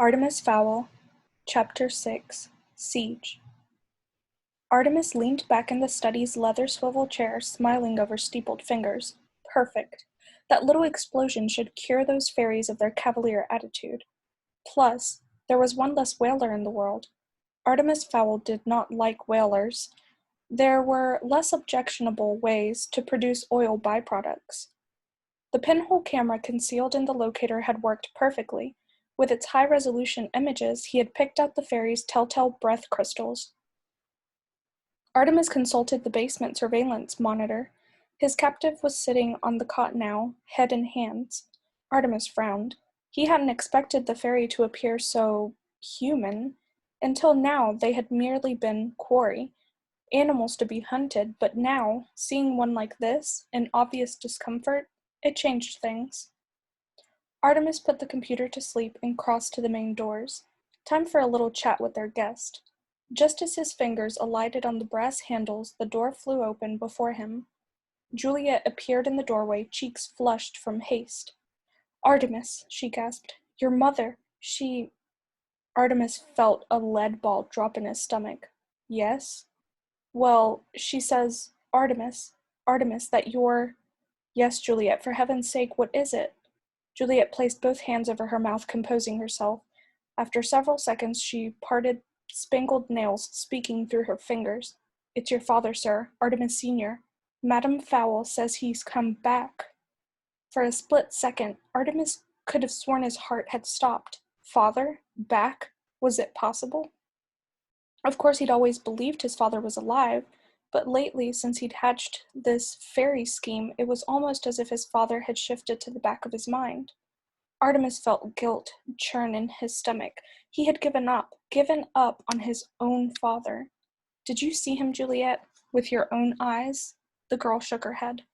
Artemis Fowl, Chapter 6, Siege. Artemis leaned back in the study's leather swivel chair, smiling over steepled fingers. Perfect. That little explosion should cure those fairies of their cavalier attitude. Plus, there was one less whaler in the world. Artemis Fowl did not like whalers. There were less objectionable ways to produce oil byproducts. The pinhole camera concealed in the locator had worked perfectly. With its high-resolution images, he had picked out the fairies' telltale breath crystals. Artemis consulted the basement surveillance monitor. His captive was sitting on the cot now, head in hands. Artemis frowned. He hadn't expected the fairy to appear so human. Until now, they had merely been quarry, animals to be hunted, but now, seeing one like this, in obvious discomfort, it changed things. Artemis put the computer to sleep and crossed to the main doors. Time for a little chat with their guest. Just as his fingers alighted on the brass handles, the door flew open before him. Juliet appeared in the doorway, cheeks flushed from haste. "Artemis," she gasped. "Your mother, she—" Artemis felt a lead ball drop in his stomach. "Yes?" "Well, she says, Artemis, that you're—" "Yes, Juliet, for heaven's sake, what is it?" Juliet placed both hands over her mouth, composing herself. After several seconds, she parted spangled nails, speaking through her fingers. "It's your father, sir, Artemis Sr. Madame Fowl says he's come back." For a split second, Artemis could have sworn his heart had stopped. Father? Back? Was it possible? Of course, he'd always believed his father was alive, but lately, since he'd hatched this fairy scheme, it was almost as if his father had shifted to the back of his mind. Artemis felt guilt churn in his stomach. He had given up on his own father. "Did you see him, Juliet? With your own eyes?" The girl shook her head.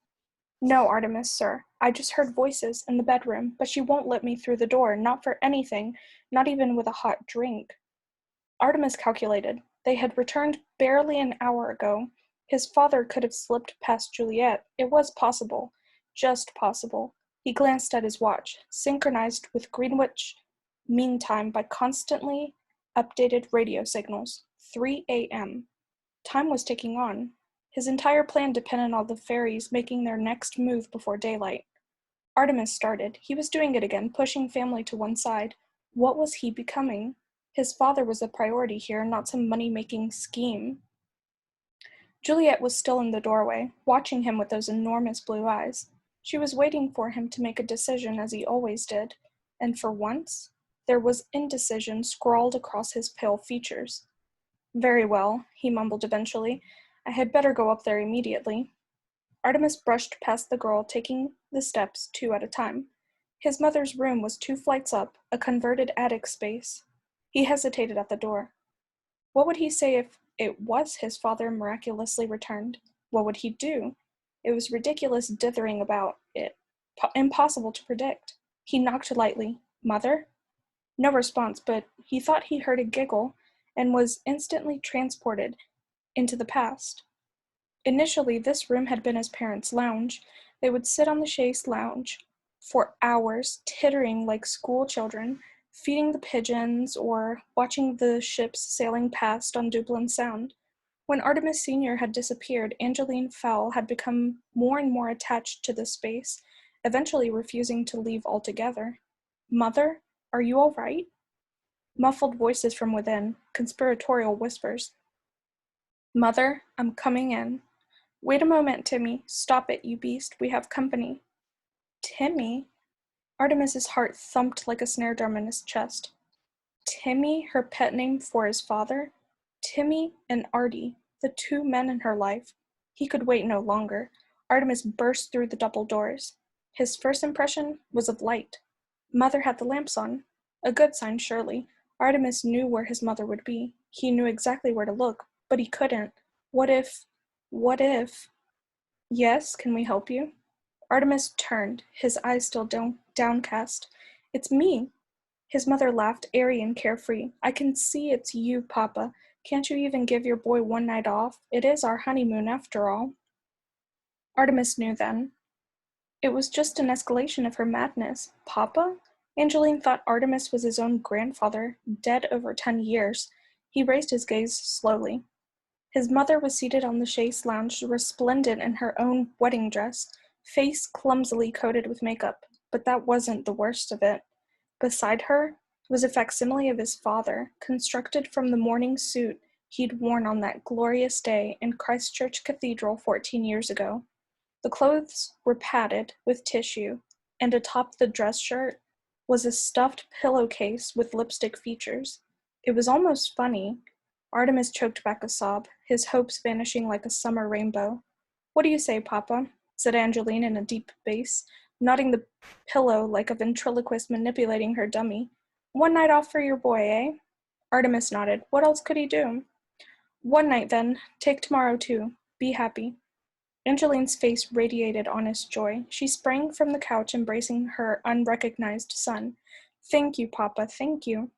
"No, Artemis, sir. I just heard voices in the bedroom, but she won't let me through the door, not for anything, not even with a hot drink." Artemis calculated. They had returned barely an hour ago. His father could have slipped past Juliet. It was possible. Just possible. He glanced at his watch, synchronized with Greenwich Mean Time by constantly updated radio signals. 3 a.m. Time was ticking on. His entire plan depended on the fairies making their next move before daylight. Artemis started. He was doing it again, pushing family to one side. What was he becoming? His father was a priority here, not some money-making scheme. Juliet was still in the doorway, watching him with those enormous blue eyes. She was waiting for him to make a decision as he always did, and for once, there was indecision scrawled across his pale features. "Very well," he mumbled eventually. "I had better go up there immediately." Artemis brushed past the girl, taking the steps 2 at a time. His mother's room was 2 flights up, a converted attic space. He hesitated at the door. What would he say if it was his father miraculously returned? What would he do? It was ridiculous dithering about it. Impossible to predict. He knocked lightly. "Mother?" No response, but he thought he heard a giggle and was instantly transported into the past. Initially, this room had been his parents' lounge. They would sit on the chaise lounge for hours, tittering like school children, feeding the pigeons or watching the ships sailing past on Dublin Sound. When Artemis Sr. had disappeared, Angeline Fowl had become more and more attached to the space, eventually refusing to leave altogether. "Mother, are you all right?" Muffled voices from within, conspiratorial whispers. "Mother, I'm coming in." "Wait a moment, Timmy. Stop it, you beast. We have company." "Timmy?" Artemis's heart thumped like a snare drum in his chest. Timmy, her pet name for his father? Timmy and Artie, the 2 men in her life. He could wait no longer. Artemis burst through the double doors. His first impression was of light. Mother had the lamps on. A good sign, surely. Artemis knew where his mother would be. He knew exactly where to look, but he couldn't. What if... "Yes, can we help you?" Artemis turned, his eyes still downcast. "It's me." His mother laughed, airy and carefree. "I can see it's you, Papa. Can't you even give your boy one night off? It is our honeymoon, after all." Artemis knew then. It was just an escalation of her madness. Papa? Angeline thought Artemis was his own grandfather, dead over 10 years. He raised his gaze slowly. His mother was seated on the chaise lounge, resplendent in her own wedding dress, face clumsily coated with makeup. But that wasn't the worst of it. Beside her was a facsimile of his father, constructed from the mourning suit he'd worn on that glorious day in Christchurch Cathedral 14 years ago. The clothes were padded with tissue, and atop the dress shirt was a stuffed pillowcase with lipstick features. It was almost funny. Artemis choked back a sob, his hopes vanishing like a summer rainbow. "What do you say, Papa?" said Angeline in a deep bass, nodding the pillow like a ventriloquist manipulating her dummy. "One night off for your boy, eh?" Artemis nodded. What else could he do? "One night, then. Take tomorrow, too. Be happy." Angeline's face radiated honest joy. She sprang from the couch, embracing her unrecognized son. "Thank you, Papa, thank you."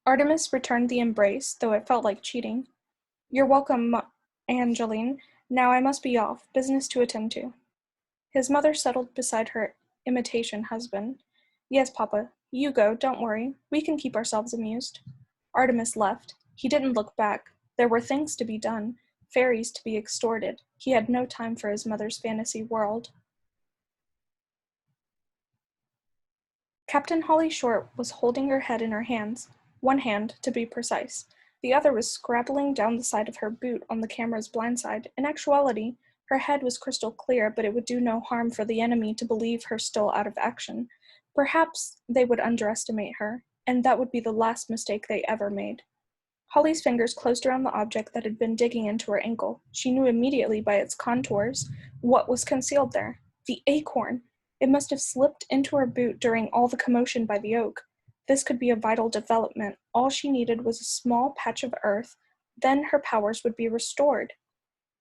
Artemis returned the embrace, though it felt like cheating. "You're welcome, Angeline. Now I must be off. Business to attend to." His mother settled beside her imitation husband. "Yes, Papa. You go, don't worry. We can keep ourselves amused." Artemis left. He didn't look back. There were things to be done, fairies to be extorted. He had no time for his mother's fantasy world. Captain Holly Short was holding her head in her hands, one hand, to be precise. The other was scrabbling down the side of her boot on the camera's blind side. In actuality, her head was crystal clear, but it would do no harm for the enemy to believe her still out of action. Perhaps they would underestimate her, and that would be the last mistake they ever made. Holly's fingers closed around the object that had been digging into her ankle. She knew immediately by its contours what was concealed there. The acorn! It must have slipped into her boot during all the commotion by the oak. This could be a vital development. All she needed was a small patch of earth. Then her powers would be restored.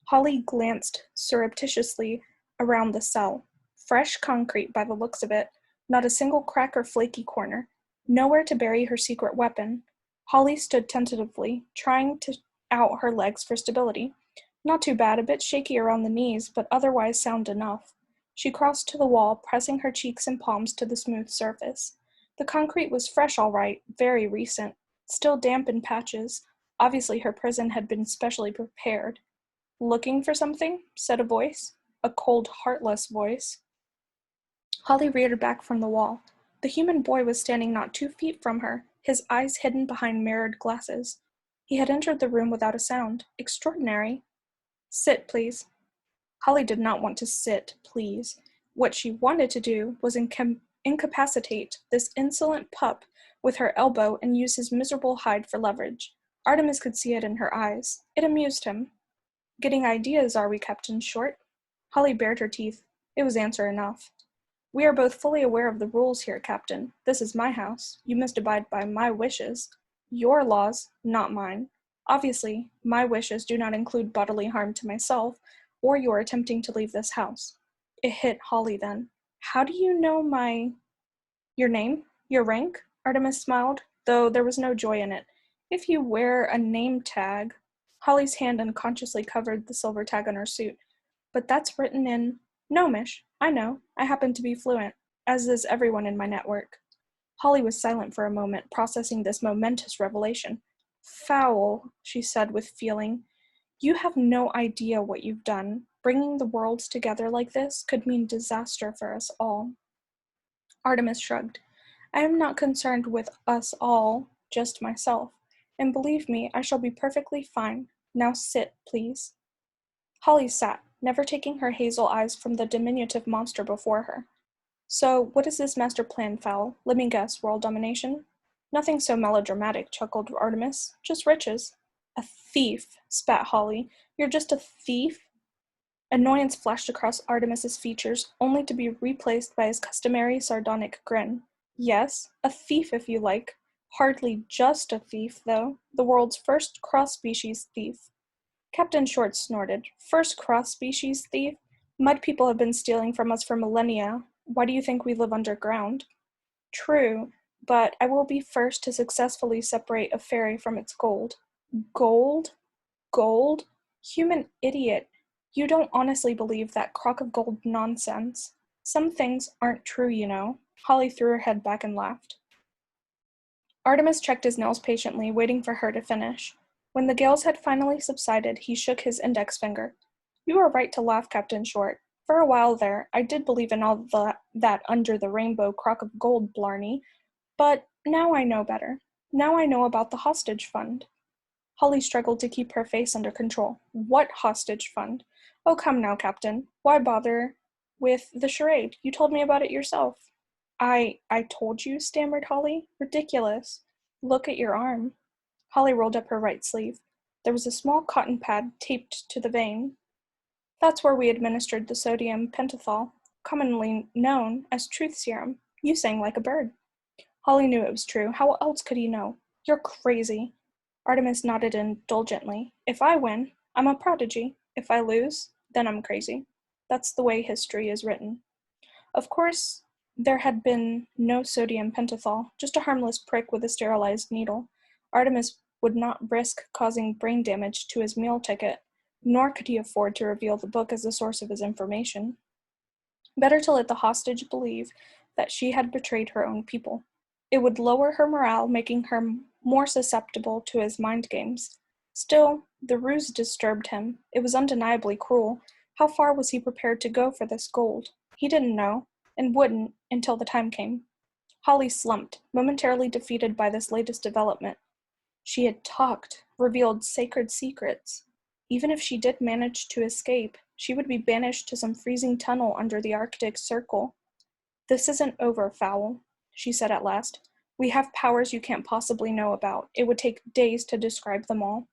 Holly glanced surreptitiously around the cell. Fresh concrete by the looks of it. Not a single crack or flaky corner. Nowhere to bury her secret weapon. Holly stood tentatively, trying to out her legs for stability. Not too bad, a bit shaky around the knees, but otherwise sound enough. She crossed to the wall, pressing her cheeks and palms to the smooth surface. The concrete was fresh all right, very recent, still damp in patches. Obviously her prison had been specially prepared. "Looking for something?" said a voice. A cold, heartless voice. Holly reared back from the wall. The human boy was standing not 2 feet from her, his eyes hidden behind mirrored glasses. He had entered the room without a sound. Extraordinary. "Sit, please." Holly did not want to sit, please. What she wanted to do was incapacitate this insolent pup with her elbow and use his miserable hide for leverage. Artemis could see it in her eyes. It amused him. "Getting ideas, are we, Captain Short?" Holly bared her teeth. It was answer enough. "We are both fully aware of the rules here, Captain. This is my house. You must abide by my wishes. Your laws, not mine. Obviously, my wishes do not include bodily harm to myself, or your attempting to leave this house." It hit Holly then. "How do you know your name? Your rank?" Artemis smiled, though there was no joy in it. "If you wear a name tag—" Holly's hand unconsciously covered the silver tag on her suit. "But that's written in—" "Gnomish. I know. I happen to be fluent, as is everyone in my network." Holly was silent for a moment, processing this momentous revelation. "Fowl," she said with feeling. "You have no idea what you've done. Bringing the worlds together like this could mean disaster for us all." Artemis shrugged. "I am not concerned with us all, just myself. And believe me, I shall be perfectly fine. Now sit, please." Holly sat, never taking her hazel eyes from the diminutive monster before her. "So, what is this master plan, Fowl? Let me guess, world domination?" "Nothing so melodramatic," chuckled Artemis. "Just riches." "A thief," spat Holly. "You're just a thief?" Annoyance flashed across Artemis's features, only to be replaced by his customary sardonic grin. "Yes, a thief if you like. Hardly just a thief, though. The world's first cross-species thief." Captain Short snorted. "First cross-species thief? Mud people have been stealing from us for millennia. Why do you think we live underground?" "True, but I will be first to successfully separate a fairy from its gold." "Gold? Gold? Human idiot. You don't honestly believe that crock of gold nonsense." Some things aren't true, you know. Holly threw her head back and laughed. Artemis checked his nails patiently, waiting for her to finish. When the gales had finally subsided, he shook his index finger. You were right to laugh, Captain Short. For a while there, I did believe in all that under-the-rainbow crock of gold blarney, but now I know better. Now I know about the hostage fund. Holly struggled to keep her face under control. What hostage fund? Oh, come now, Captain. Why bother with the charade? You told me about it yourself. I told you, stammered Holly. Ridiculous. Look at your arm. Holly rolled up her right sleeve. There was a small cotton pad taped to the vein. That's where we administered the sodium pentothal, commonly known as truth serum. You sang like a bird. Holly knew it was true. How else could he know? You're crazy. Artemis nodded indulgently. If I win, I'm a prodigy. If I lose, then I'm crazy. That's the way history is written. Of course, there had been no sodium pentothal, just a harmless prick with a sterilized needle. Artemis would not risk causing brain damage to his meal ticket, nor could he afford to reveal the book as the source of his information. Better to let the hostage believe that she had betrayed her own people. It would lower her morale, making her more susceptible to his mind games. Still, the ruse disturbed him. It was undeniably cruel. How far was he prepared to go for this gold? He didn't know, and wouldn't until the time came. Holly slumped, momentarily defeated by this latest development. She had talked, revealed sacred secrets. Even if she did manage to escape, she would be banished to some freezing tunnel under the Arctic Circle. This isn't over, Fowl, she said at last. We have powers you can't possibly know about. It would take days to describe them all.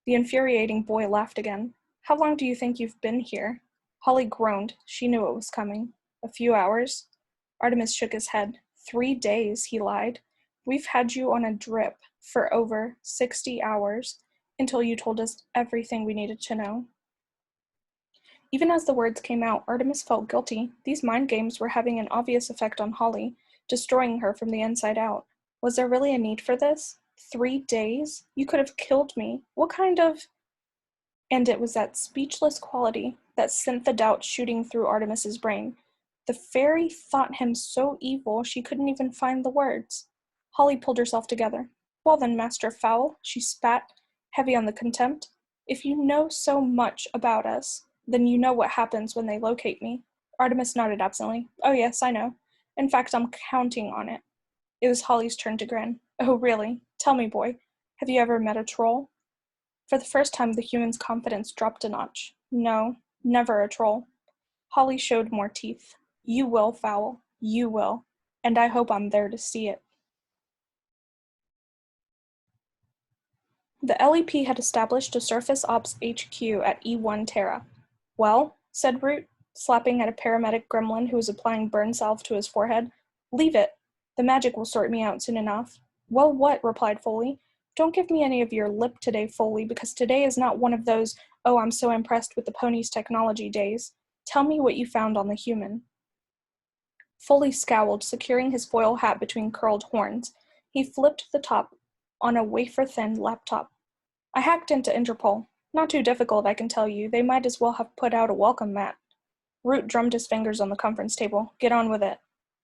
The infuriating boy laughed again. How long do you think you've been here? Holly groaned. She knew it was coming. A few hours? Artemis shook his head. 3 days, he lied. We've had you on a drip for over 60 hours until you told us everything we needed to know. Even as the words came out, Artemis felt guilty. These mind games were having an obvious effect on Holly, destroying her from the inside out. Was there really a need for this? 3 days? You could have killed me. What kind of... And it was that speechless quality that sent the doubt shooting through Artemis's brain. The fairy thought him so evil she couldn't even find the words. Holly pulled herself together. Well then, Master Fowl, she spat, heavy on the contempt. If you know so much about us, then you know what happens when they locate me. Artemis nodded absently. Oh yes, I know. In fact, I'm counting on it. It was Holly's turn to grin. Oh really? Tell me, boy, have you ever met a troll? For the first time, the human's confidence dropped a notch. No, never a troll. Holly showed more teeth. You will, Fowl. You will. And I hope I'm there to see it. The LEP had established a Surface Ops HQ at E1 Terra. Well, said Root, slapping at a paramedic gremlin who was applying burn salve to his forehead. Leave it. The magic will sort me out soon enough. Well, what? Replied Foley. Don't give me any of your lip today, Foley, because today is not one of those, oh, I'm so impressed with the pony's technology days. Tell me what you found on the human. Foley scowled, securing his foil hat between curled horns. He flipped the top on a wafer-thin laptop. I hacked into Interpol. Not too difficult, I can tell you. They might as well have put out a welcome mat. Root drummed his fingers on the conference table. Get on with it.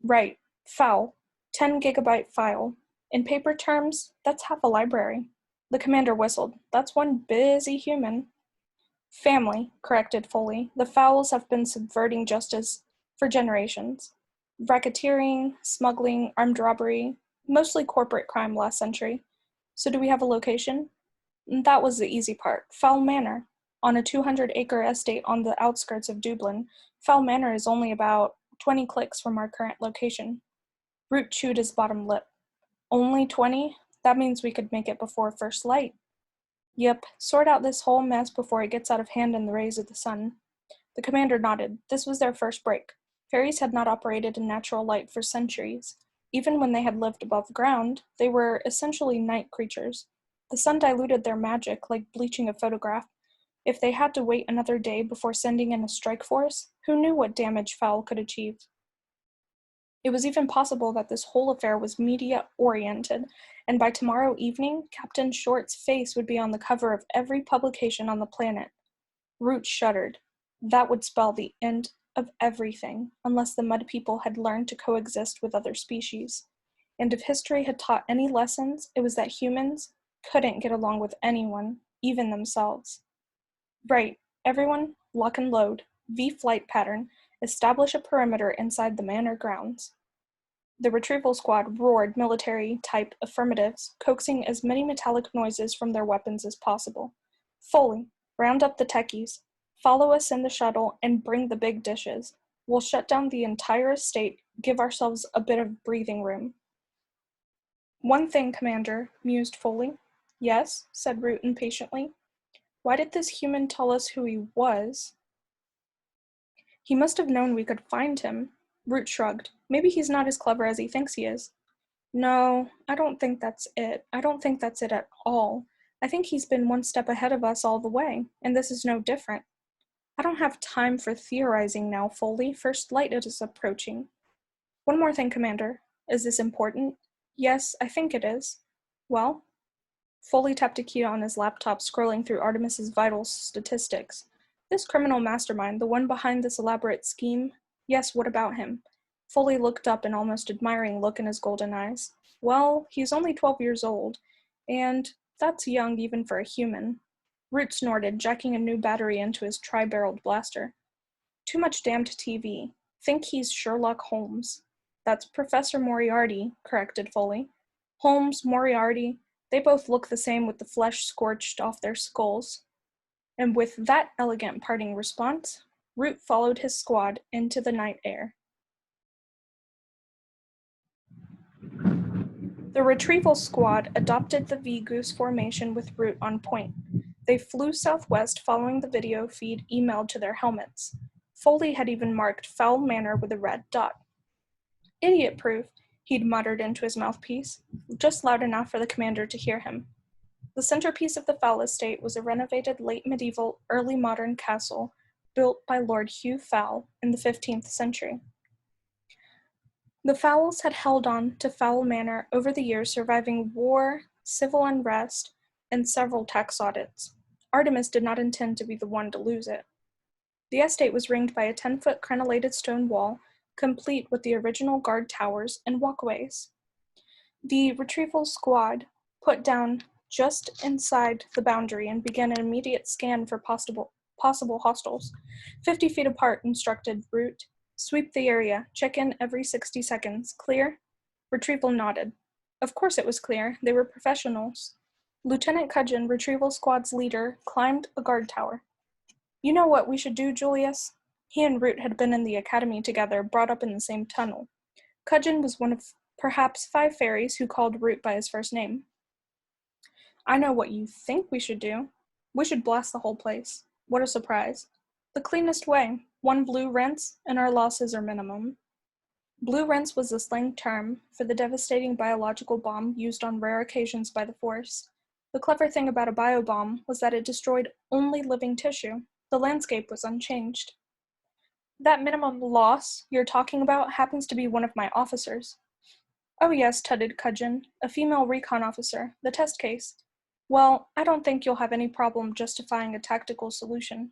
Right. Fowl. 10-gigabyte file. In paper terms, that's half a library. The commander whistled. That's one busy human. Family, corrected Foley. The Fowls have been subverting justice for generations. Racketeering, smuggling, armed robbery, mostly corporate crime last century. So do we have a location? That was the easy part. Fowl Manor. On a 200-acre estate on the outskirts of Dublin, Fowl Manor is only about 20 clicks from our current location. Root chewed his bottom lip. Only 20? That means we could make it before first light. Yep, sort out this whole mess before it gets out of hand in the rays of the sun. The commander nodded. This was their first break. Fairies had not operated in natural light for centuries. Even when they had lived above ground, they were essentially night creatures. The sun diluted their magic like bleaching a photograph. If they had to wait another day before sending in a strike force, who knew what damage Fowl could achieve? It was even possible that this whole affair was media-oriented, and by tomorrow evening, Captain Short's face would be on the cover of every publication on the planet. Root shuddered. That would spell the end of everything, unless the mud people had learned to coexist with other species. And if history had taught any lessons, it was that humans couldn't get along with anyone, even themselves. Right, everyone, lock and load, V flight pattern, establish a perimeter inside the manor grounds. The retrieval squad roared military-type affirmatives, coaxing as many metallic noises from their weapons as possible. Foley, round up the techies. Follow us in the shuttle and bring the big dishes. We'll shut down the entire estate, give ourselves a bit of breathing room. One thing, Commander, mused Foley. Yes, said Root impatiently. Why did this human tell us who he was? He must have known we could find him. Root shrugged. Maybe he's not as clever as he thinks he is. No, I don't think that's it. I don't think that's it at all. I think he's been one step ahead of us all the way, and this is no different. I don't have time for theorizing now, Foley. First light is approaching. One more thing, Commander. Is this important? Yes, I think it is. Well? Foley tapped a key on his laptop, scrolling through Artemis's vital statistics. This criminal mastermind, the one behind this elaborate scheme? Yes, what about him? Foley looked up, an almost admiring look in his golden eyes. Well, he's only 12 years old, and that's young even for a human. Root snorted, jacking a new battery into his tri-barreled blaster. Too much damned TV. Think he's Sherlock Holmes. That's Professor Moriarty, corrected Foley. Holmes, Moriarty, they both look the same with the flesh scorched off their skulls. And with that elegant parting response, Root followed his squad into the night air. The retrieval squad adopted the V-Goose formation with Root on point. They flew southwest following the video feed emailed to their helmets. Foley had even marked Fowl Manor with a red dot. Idiot-proof, he'd muttered into his mouthpiece, just loud enough for the commander to hear him. The centerpiece of the Fowl estate was a renovated late medieval, early modern castle built by Lord Hugh Fowl in the 15th century. The Fowls had held on to Fowl Manor over the years, surviving war, civil unrest, and several tax audits. Artemis did not intend to be the one to lose it. The estate was ringed by a 10-foot crenellated stone wall, complete with the original guard towers and walkways. The retrieval squad put down just inside the boundary and began an immediate scan for possible hostiles. 50 feet apart, instructed Root. Sweep the area. Check in every 60 seconds. Clear? Retrieval nodded. Of course it was clear. They were professionals. Lieutenant Cudgeon, retrieval squad's leader, climbed a guard tower. You know what we should do, Julius? He and Root had been in the academy together, brought up in the same tunnel. Cudgeon was one of perhaps 5 fairies who called Root by his first name. I know what you think we should do. We should blast the whole place. What a surprise. The cleanest way. 1 blue rinse, and our losses are minimum. Blue rinse was the slang term for the devastating biological bomb used on rare occasions by the Force. The clever thing about a biobomb was that it destroyed only living tissue. The landscape was unchanged. That minimum loss you're talking about happens to be one of my officers. Oh yes, tutted Cudgeon, a female recon officer, the test case. Well, I don't think you'll have any problem justifying a tactical solution.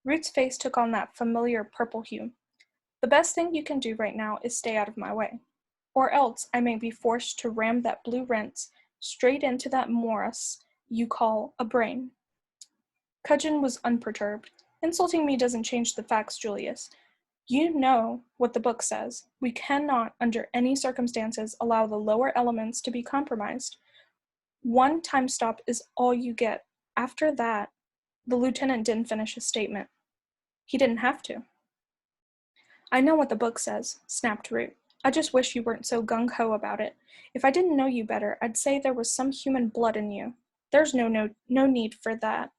Root's face took on that familiar purple hue. The best thing you can do right now is stay out of my way. Or else I may be forced to ram that blue rinse straight into that morass you call a brain. Cudgeon was unperturbed. Insulting me doesn't change the facts, Julius. You know what the book says. We cannot, under any circumstances, allow the lower elements to be compromised. 1 time stop is all you get. After that, the lieutenant didn't finish his statement. He didn't have to. I know what the book says, snapped Root. I just wish you weren't so gung-ho about it. If I didn't know you better, I'd say there was some human blood in you. There's no need for that,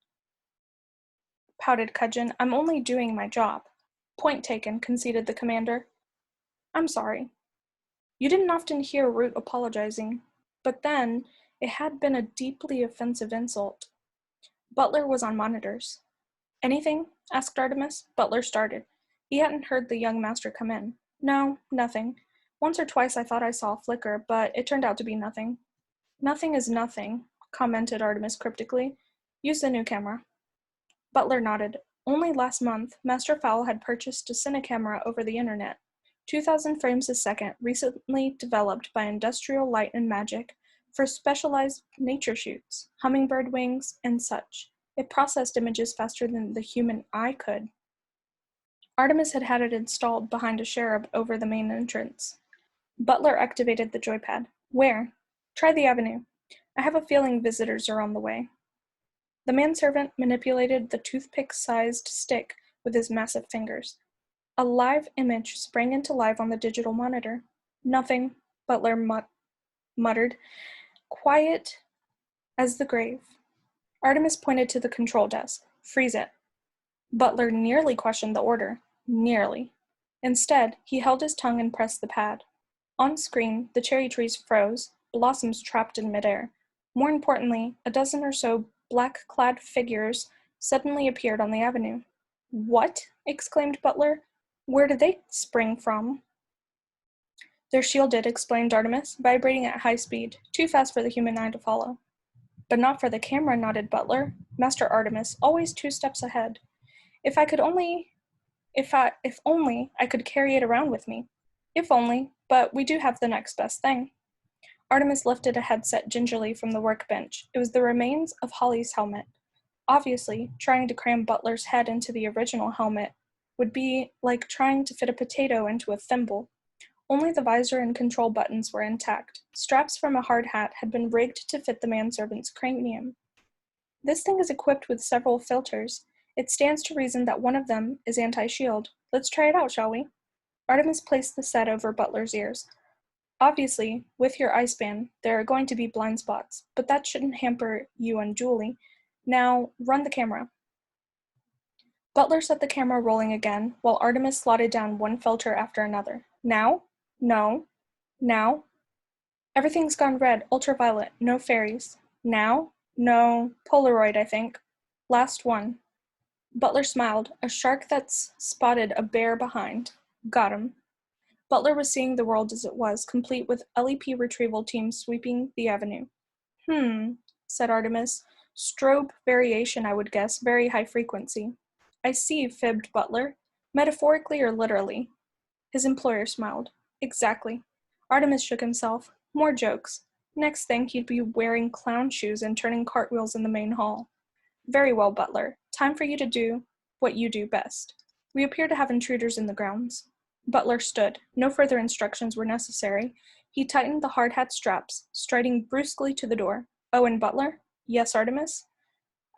pouted Cudgeon. I'm only doing my job. Point taken, conceded the commander. I'm sorry. You didn't often hear Root apologizing, but then it had been a deeply offensive insult. Butler was on monitors. Anything? Asked Artemis. Butler started. He hadn't heard the young master come in. No, nothing. Once or twice I thought I saw a flicker, but it turned out to be nothing. Nothing is nothing, commented Artemis cryptically. Use the new camera. Butler nodded. Only last month, Master Fowl had purchased a cinecamera over the internet, 2,000 frames a second, recently developed by Industrial Light and Magic for specialized nature shoots, hummingbird wings, and such. It processed images faster than the human eye could. Artemis had had it installed behind a cherub over the main entrance. Butler activated the joypad. Where? Try the avenue. I have a feeling visitors are on the way. The manservant manipulated the toothpick-sized stick with his massive fingers. A live image sprang into life on the digital monitor. Nothing, Butler muttered, quiet as the grave. Artemis pointed to the control desk. Freeze it. Butler nearly questioned the order. Nearly. Instead, he held his tongue and pressed the pad. On screen, the cherry trees froze, blossoms trapped in midair. More importantly, a dozen or so black-clad figures suddenly appeared on the avenue. What? Exclaimed Butler. Where did they spring from? They're shielded, explained Artemis, vibrating at high speed, too fast for the human eye to follow. But not for the camera, nodded Butler. Master Artemis, always 2 steps ahead. If only I could carry it around with me. If only, but we do have the next best thing. Artemis lifted a headset gingerly from the workbench. It was the remains of Holly's helmet. Obviously, trying to cram Butler's head into the original helmet would be like trying to fit a potato into a thimble. Only the visor and control buttons were intact. Straps from a hard hat had been rigged to fit the manservant's cranium. This thing is equipped with several filters. It stands to reason that one of them is anti-shield. Let's try it out, shall we? Artemis placed the set over Butler's ears. Obviously, with your eye span, there are going to be blind spots, but that shouldn't hamper you and Julie. Now, run the camera. Butler set the camera rolling again, while Artemis slotted down one filter after another. Now? No. Now? Everything's gone red, ultraviolet, no fairies. Now? No. Polaroid, I think. Last one. Butler smiled, a shark that's spotted a bear behind. Got him. Butler was seeing the world as it was, complete with LEP retrieval teams sweeping the avenue. Said Artemis. Strobe variation, I would guess, very high frequency. I see, fibbed Butler. Metaphorically or literally? His employer smiled. Exactly. Artemis shook himself. More jokes. Next thing, he'd be wearing clown shoes and turning cartwheels in the main hall. Very well, Butler. Time for you to do what you do best. We appear to have intruders in the grounds. Butler stood. No further instructions were necessary. He tightened the hard hat straps, striding brusquely to the door. Oh, and Butler? Yes, Artemis?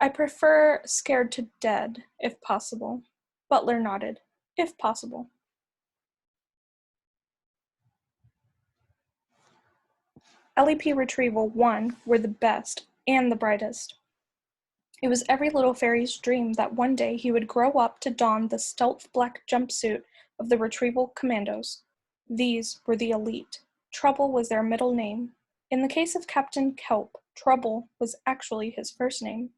I prefer scared to dead, if possible. Butler nodded. If possible. LEP Retrieval 1 were the best and the brightest. It was every little fairy's dream that one day he would grow up to don the stealth black jumpsuit of the Retrieval Commandos. These were the elite. Trouble was their middle name. In the case of Captain Kelp, Trouble was actually his first name.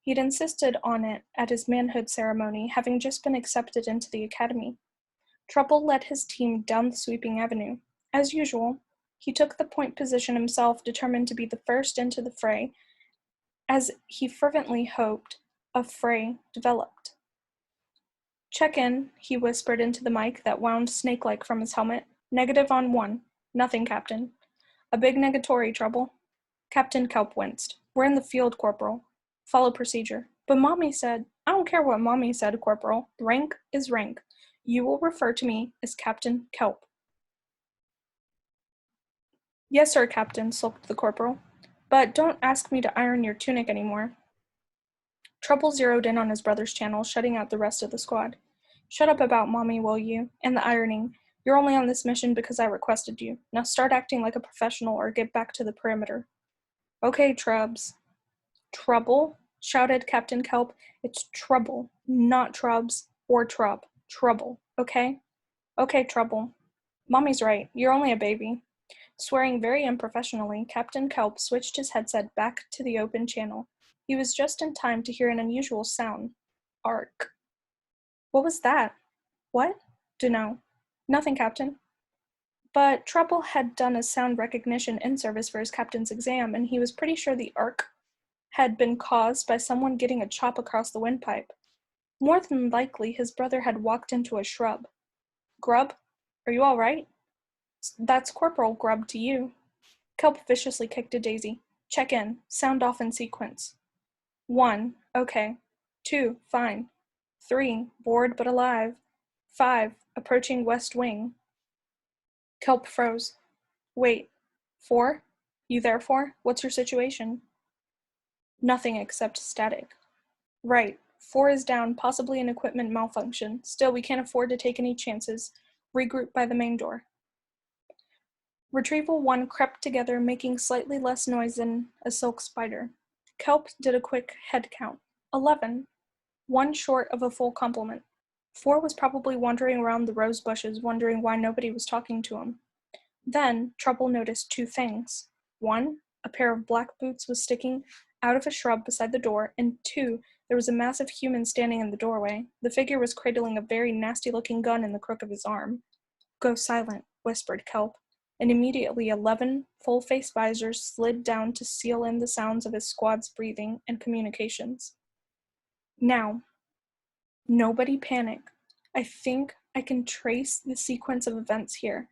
He'd insisted on it at his manhood ceremony, having just been accepted into the academy. Trouble led his team down the sweeping avenue. As usual, he took the point position himself, determined to be the first into the fray. As he fervently hoped, a fray developed. Check in, he whispered into the mic that wound snake-like from his helmet. Negative on 1. Nothing, Captain. A big negatory, Trouble. Captain Kelp winced. We're in the field, Corporal. Follow procedure. But Mommy said, I don't care what Mommy said, Corporal. Rank is rank. You will refer to me as Captain Kelp. Yes, sir, Captain, sulked the corporal. But don't ask me to iron your tunic anymore. Trouble zeroed in on his brother's channel, shutting out the rest of the squad. Shut up about Mommy, will you? And the ironing. You're only on this mission because I requested you. Now start acting like a professional or get back to the perimeter. Okay, Trubs. Trouble? Shouted Captain Kelp. It's trouble, not Trubs or Trub. Trouble, okay? Okay, Trouble. Mommy's right. You're only a baby. Swearing very unprofessionally, Captain Kelp switched his headset back to the open channel. He was just in time to hear an unusual sound. Ark. What was that? What? Dunno. Nothing, Captain. But Trouble had done a sound recognition in-service for his captain's exam, and he was pretty sure the arc had been caused by someone getting a chop across the windpipe. More than likely, his brother had walked into a shrub. Grub, are you all right? That's Corporal Grub to you. Kelp viciously kicked a daisy. Check in. Sound off in sequence. 1, okay. 2, fine. 3, bored but alive. 5, approaching west wing. Kelp froze. Wait. 4? You there, 4? What's your situation? Nothing except static. Right. 4 is down, possibly an equipment malfunction. Still, we can't afford to take any chances. Regroup by the main door. Retrieval 1 crept together, making slightly less noise than a silk spider. Kelp did a quick head count. 11. 1 short of a full complement. 4 was probably wandering around the rose bushes, wondering why nobody was talking to him. Then, Trouble noticed 2 things. 1, a pair of black boots was sticking out of a shrub beside the door, and 2, there was a massive human standing in the doorway. The figure was cradling a very nasty-looking gun in the crook of his arm. Go silent, whispered Kelp, and immediately 11 full-face visors slid down to seal in the sounds of his squad's breathing and communications. Now, nobody panic. I think I can trace the sequence of events here.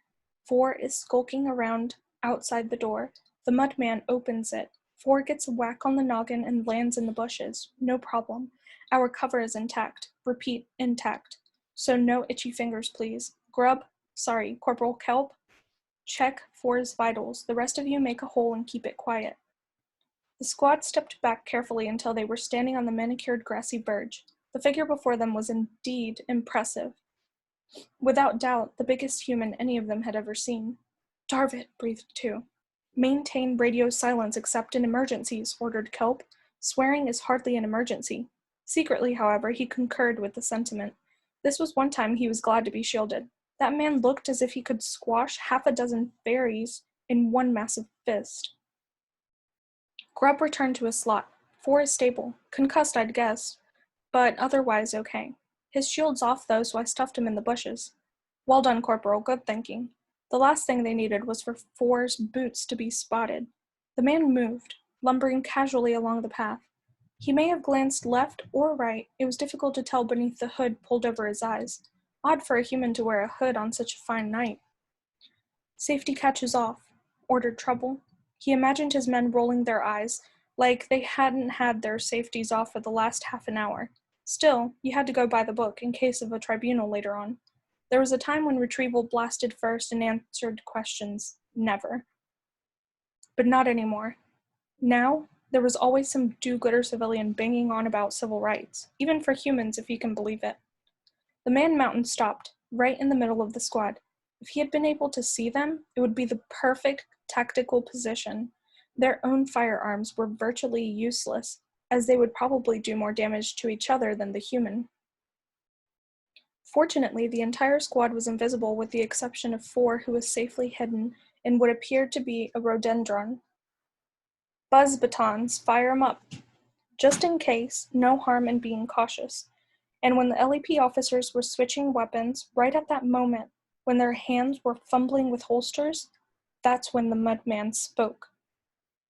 4 is skulking around outside the door. The mudman opens it. 4 gets a whack on the noggin and lands in the bushes. No problem. Our cover is intact. Repeat, intact. So no itchy fingers, please. Corporal Kelp. Check 4's vitals. The rest of you make a hole and keep it quiet. The squad stepped back carefully until they were standing on the manicured grassy verge. The figure before them was indeed impressive. Without doubt, the biggest human any of them had ever seen. Darvit, breathed 2. Maintain radio silence except in emergencies, ordered Kelp. Swearing is hardly an emergency. Secretly, however, he concurred with the sentiment. This was one time he was glad to be shielded. That man looked as if he could squash 6 fairies in one massive fist. Grub returned to his slot. 4 is stable. Concussed, I'd guess. But otherwise okay. His shield's off, though, so I stuffed him in the bushes. Well done, Corporal. Good thinking. The last thing they needed was for 4's boots to be spotted. The man moved, lumbering casually along the path. He may have glanced left or right. It was difficult to tell beneath the hood pulled over his eyes. Odd for a human to wear a hood on such a fine night. Safety catches off, ordered Trouble. He imagined his men rolling their eyes, like they hadn't had their safeties off for the last half an hour. Still, you had to go by the book in case of a tribunal later on. There was a time when Retrieval blasted first and answered questions. Never. But not anymore. Now, there was always some do-gooder civilian banging on about civil rights, even for humans if you can believe it. The man mountain stopped, right in the middle of the squad. If he had been able to see them, it would be the perfect tactical position. Their own firearms were virtually useless, as they would probably do more damage to each other than the human. Fortunately, the entire squad was invisible with the exception of 4 who was safely hidden in what appeared to be a rhododendron. Buzz batons, fire 'em up. Just in case, no harm in being cautious. And when the LEP officers were switching weapons, right at that moment, when their hands were fumbling with holsters, that's when the mudman spoke.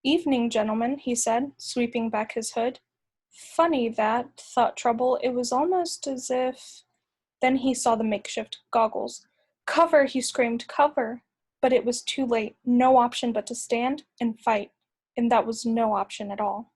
Evening, gentlemen, he said, sweeping back his hood. Funny that, thought Trouble. It was almost as if... Then he saw the makeshift goggles. Cover, he screamed, cover! But it was too late. No option but to stand and fight. And that was no option at all.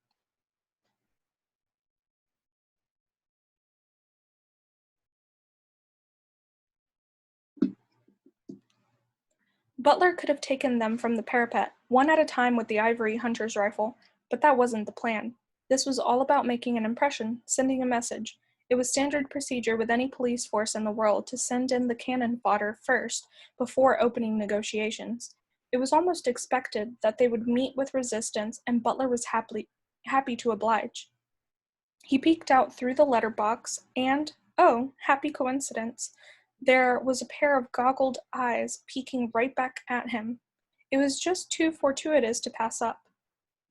Butler could have taken them from the parapet, one at a time with the ivory hunter's rifle, but that wasn't the plan. This was all about making an impression, sending a message. It was standard procedure with any police force in the world to send in the cannon fodder first, before opening negotiations. It was almost expected that they would meet with resistance, and Butler was happy to oblige. He peeked out through the letterbox, and, oh, happy coincidence, there was a pair of goggled eyes peeking right back at him. It was just too fortuitous to pass up.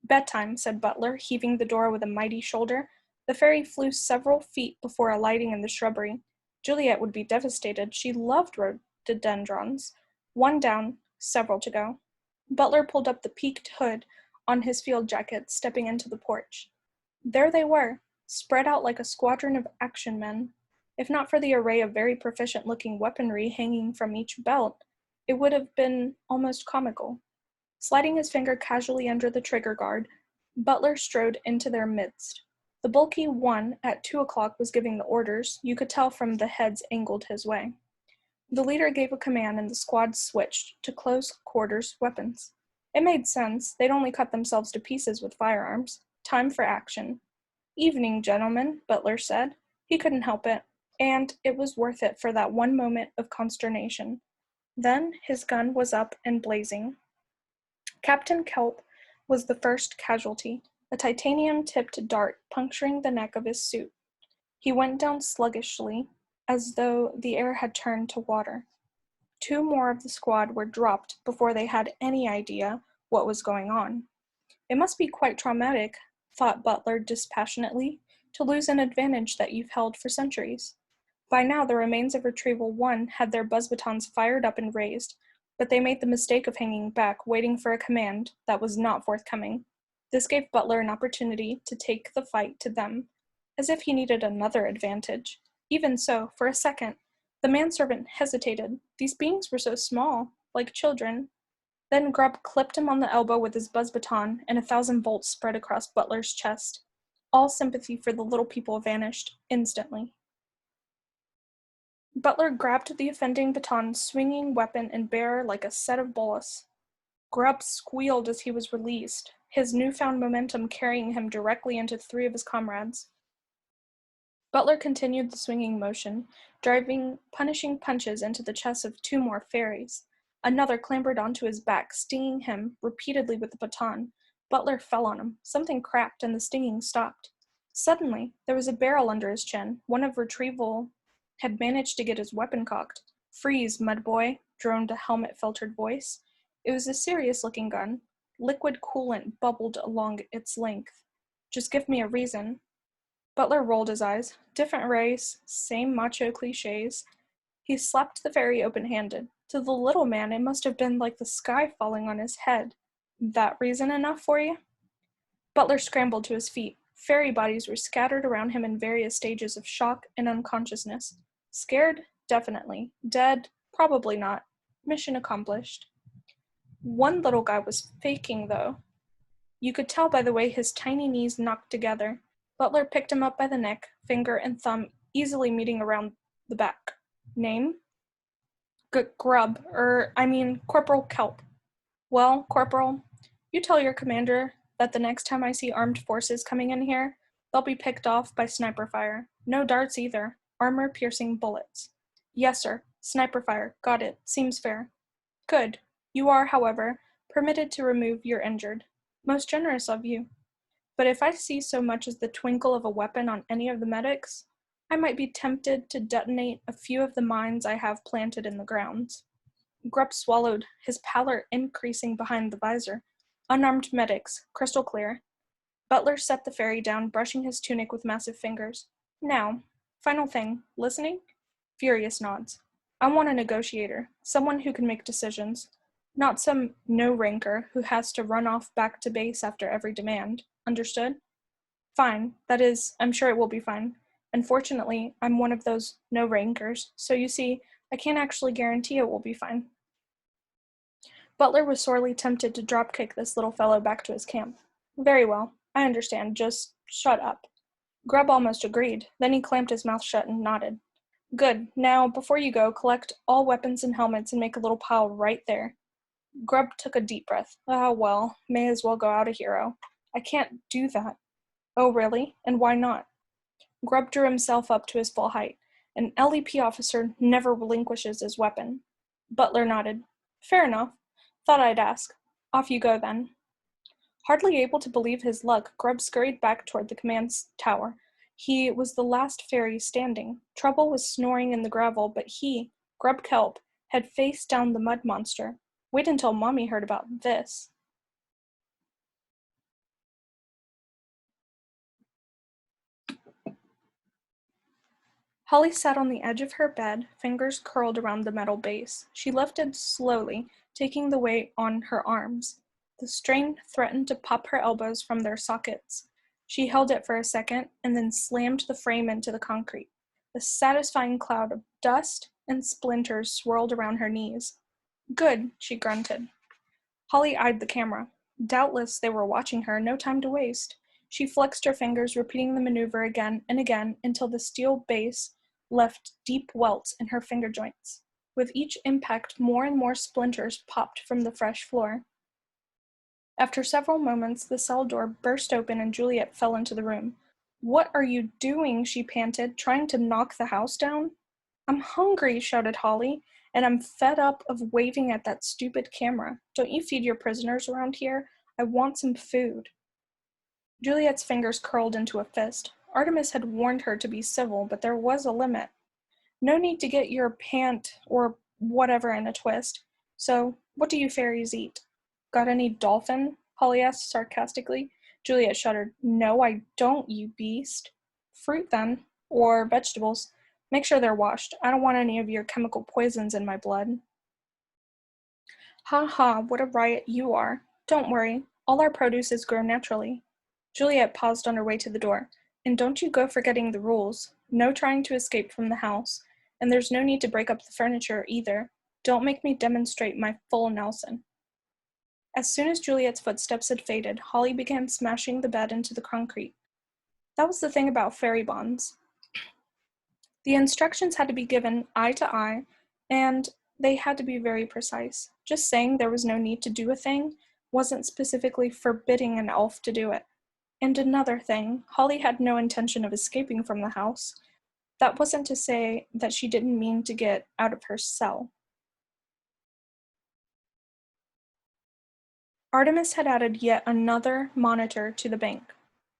Bedtime, said Butler, heaving the door with a mighty shoulder. The fairy flew several feet before alighting in the shrubbery. Juliet would be devastated. She loved rhododendrons. 1 down, several to go. Butler pulled up the peaked hood on his field jacket, stepping into the porch. There they were, spread out like a squadron of action men. If not for the array of very proficient-looking weaponry hanging from each belt, it would have been almost comical. Sliding his finger casually under the trigger guard, Butler strode into their midst. The bulky one at 2 o'clock was giving the orders, you could tell from the heads angled his way. The leader gave a command and the squad switched to close-quarters weapons. It made sense. They'd only cut themselves to pieces with firearms. Time for action. "Evening, gentlemen," Butler said. He couldn't help it, and it was worth it for that one moment of consternation. Then his gun was up and blazing. Captain Kelp was the first casualty, a titanium-tipped dart puncturing the neck of his suit. He went down sluggishly, as though the air had turned to water. 2 more of the squad were dropped before they had any idea what was going on. It must be quite traumatic, thought Butler dispassionately, to lose an advantage that you've held for centuries. By now the remains of Retrieval 1 had their buzz batons fired up and raised, but they made the mistake of hanging back, waiting for a command that was not forthcoming. This gave Butler an opportunity to take the fight to them, as if he needed another advantage. Even so, for a second, the manservant hesitated. These beings were so small, like children. Then Grubb clipped him on the elbow with his buzz baton, and 1,000 volts spread across Butler's chest. All sympathy for the little people vanished instantly. Butler grabbed the offending baton, swinging weapon and bearer like a set of bullets. Grubb squealed as he was released, his newfound momentum carrying him directly into 3 of his comrades. Butler continued the swinging motion, driving punishing punches into the chests of 2 more fairies. Another clambered onto his back, stinging him repeatedly with the baton. Butler fell on him. Something cracked, and the stinging stopped. Suddenly, there was a barrel under his chin. One of Retrieval had managed to get his weapon cocked. "Freeze, mudboy," droned a helmet-filtered voice. It was a serious-looking gun. Liquid coolant bubbled along its length. "Just give me a reason." Butler rolled his eyes. Different race, same macho cliches. He slapped the fairy open-handed. To the little man, it must have been like the sky falling on his head. "That reason enough for you?" Butler scrambled to his feet. Fairy bodies were scattered around him in various stages of shock and unconsciousness. Scared? Definitely. Dead? Probably not. Mission accomplished. One little guy was faking, though. You could tell by the way his tiny knees knocked together. Butler picked him up by the neck, finger and thumb easily meeting around the back. "Name?" Corporal Kelp." "Well, Corporal, you tell your commander that the next time I see armed forces coming in here, they'll be picked off by sniper fire. No darts either. Armor-piercing bullets." "Yes, sir. Sniper fire. Got it. Seems fair." "Good. You are, however, permitted to remove your injured." "Most generous of you. But if I see so much as the twinkle of a weapon on any of the medics, I might be tempted to detonate a few of the mines I have planted in the grounds." Grubb swallowed, his pallor increasing behind the visor. "Unarmed medics, crystal clear." Butler set the fairy down, brushing his tunic with massive fingers. "Now, final thing, listening?" Furious nods. "I want a negotiator, someone who can make decisions. Not some no-ranker who has to run off back to base after every demand. Understood?" "Fine. That is, I'm sure it will be fine. Unfortunately, I'm one of those no-rankers, so you see, I can't actually guarantee it will be fine." Butler was sorely tempted to drop-kick this little fellow back to his camp. "Very well. I understand. Just shut up." Grubb almost agreed. Then he clamped his mouth shut and nodded. "Good. Now, before you go, collect all weapons and helmets and make a little pile right there." Grubb took a deep breath. "Ah, well, may as well go out a hero. I can't do that." "Oh, really? And why not?" Grubb drew himself up to his full height. "An LEP officer never relinquishes his weapon." Butler nodded. "Fair enough. Thought I'd ask. Off you go, then." Hardly able to believe his luck, Grubb scurried back toward the command tower. He was the last fairy standing. Trouble was snoring in the gravel, but he, Grubb Kelp, had faced down the mud monster. Wait until Mommy heard about this. Holly sat on the edge of her bed, fingers curled around the metal base. She lifted slowly, taking the weight on her arms. The strain threatened to pop her elbows from their sockets. She held it for a second and then slammed the frame into the concrete. A satisfying cloud of dust and splinters swirled around her knees. Good, she grunted. Holly eyed the camera. Doubtless they were watching her, no time to waste. She flexed her fingers, repeating the maneuver again and again until the steel base left deep welts in her finger joints. With each impact, more and more splinters popped from the fresh floor. After several moments, the cell door burst open and Juliet fell into the room. "What are you doing?" she panted, "trying to knock the house down?" "I'm hungry," shouted Holly, "and I'm fed up of waving at that stupid camera. Don't you feed your prisoners around here? I want some food." Juliet's fingers curled into a fist. Artemis had warned her to be civil, but there was a limit. "No need to get your pant or whatever in a twist. So, what do you fairies eat?" "Got any dolphin?" Holly asked sarcastically. Juliet shuddered. "No, I don't, you beast." "Fruit, then. Or vegetables. Make sure they're washed. I don't want any of your chemical poisons in my blood." "Ha ha, what a riot you are. Don't worry. All our produce is grown naturally." Juliet paused on her way to the door. "And don't you go forgetting the rules. No trying to escape from the house. And there's no need to break up the furniture, either. Don't make me demonstrate my full Nelson." As soon as Juliet's footsteps had faded, Holly began smashing the bed into the concrete. That was the thing about fairy bonds. The instructions had to be given eye to eye, and they had to be very precise. Just saying there was no need to do a thing wasn't specifically forbidding an elf to do it. And another thing, Holly had no intention of escaping from the house. That wasn't to say that she didn't mean to get out of her cell. Artemis had added yet another monitor to the bank.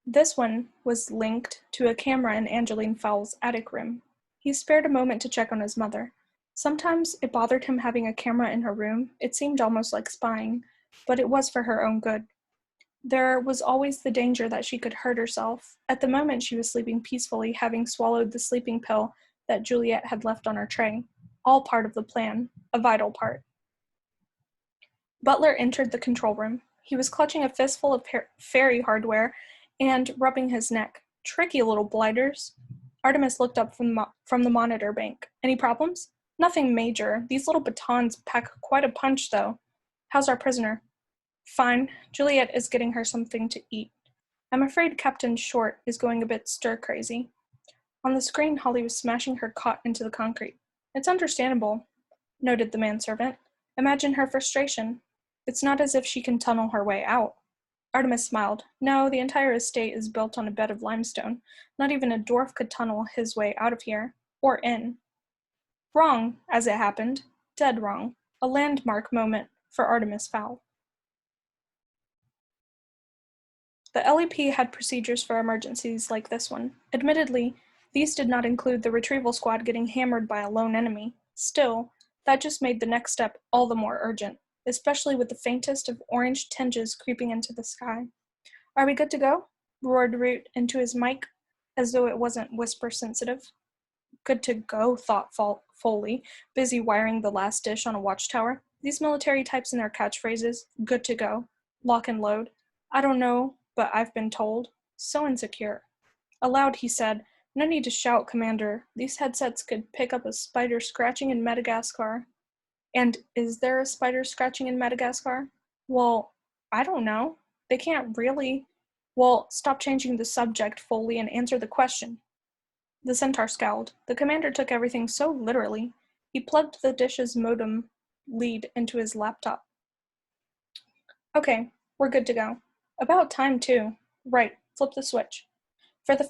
This one was linked to a camera in Angeline Fowl's attic room. He spared a moment to check on his mother. Sometimes it bothered him having a camera in her room. It seemed almost like spying, but it was for her own good. There was always the danger that she could hurt herself. At the moment she was sleeping peacefully, having swallowed the sleeping pill that Juliet had left on her tray. All part of the plan, a vital part. Butler entered the control room. He was clutching a fistful of fairy hardware and rubbing his neck. "Tricky little blighters." Artemis looked up from the monitor bank. "Any problems?" "Nothing major. These little batons pack quite a punch, though." "How's our prisoner?" "Fine. Juliet is getting her something to eat. I'm afraid Captain Short is going a bit stir-crazy." On the screen, Holly was smashing her cot into the concrete. "It's understandable," noted the manservant. "Imagine her frustration. It's not as if she can tunnel her way out." Artemis smiled. "No, the entire estate is built on a bed of limestone. Not even a dwarf could tunnel his way out of here. Or in." Wrong, as it happened. Dead wrong. A landmark moment for Artemis Fowl. The LEP had procedures for emergencies like this one. Admittedly, these did not include the retrieval squad getting hammered by a lone enemy. Still, that just made the next step all the more urgent, especially with the faintest of orange tinges creeping into the sky. "Are we good to go?" roared Root into his mic, as though it wasn't whisper-sensitive. "Good to go," thought Foley, busy wiring the last dish on a watchtower. These military types and their catchphrases, "good to go," "lock and load." I don't know, but I've been told. So insecure. Aloud, he said, "No need to shout, Commander. These headsets could pick up a spider scratching in Madagascar." "And is there a spider scratching in Madagascar?" "Well, I don't know. They can't really." "Well, stop changing the subject, Foley, and answer the question." The centaur scowled. The commander took everything so literally. He plugged the dish's modem lead into his laptop. "Okay, we're good to go." "About time, too." "Right, flip the switch." For the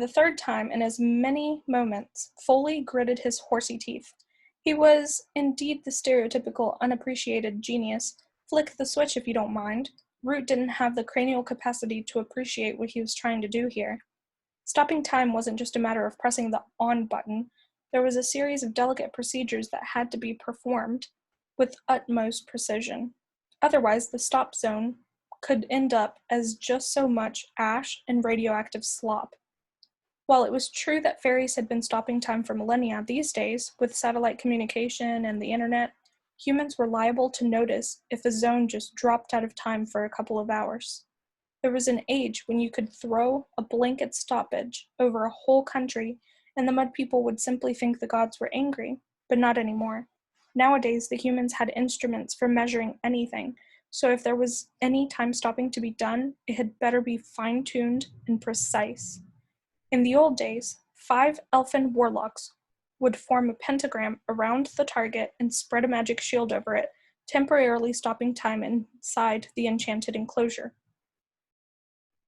third time in as many moments, Foley gritted his horsey teeth. He was indeed the stereotypical unappreciated genius. "Flick the switch if you don't mind." Root didn't have the cranial capacity to appreciate what he was trying to do here. Stopping time wasn't just a matter of pressing the on button. There was a series of delicate procedures that had to be performed with utmost precision. Otherwise, the stop zone could end up as just so much ash and radioactive slop. While it was true that fairies had been stopping time for millennia, these days, with satellite communication and the internet, humans were liable to notice if a zone just dropped out of time for a couple of hours. There was an age when you could throw a blanket stoppage over a whole country and the mud people would simply think the gods were angry, but not anymore. Nowadays, the humans had instruments for measuring anything, so if there was any time stopping to be done, it had better be fine-tuned and precise. In the old days, 5 elfin warlocks would form a pentagram around the target and spread a magic shield over it, temporarily stopping time inside the enchanted enclosure.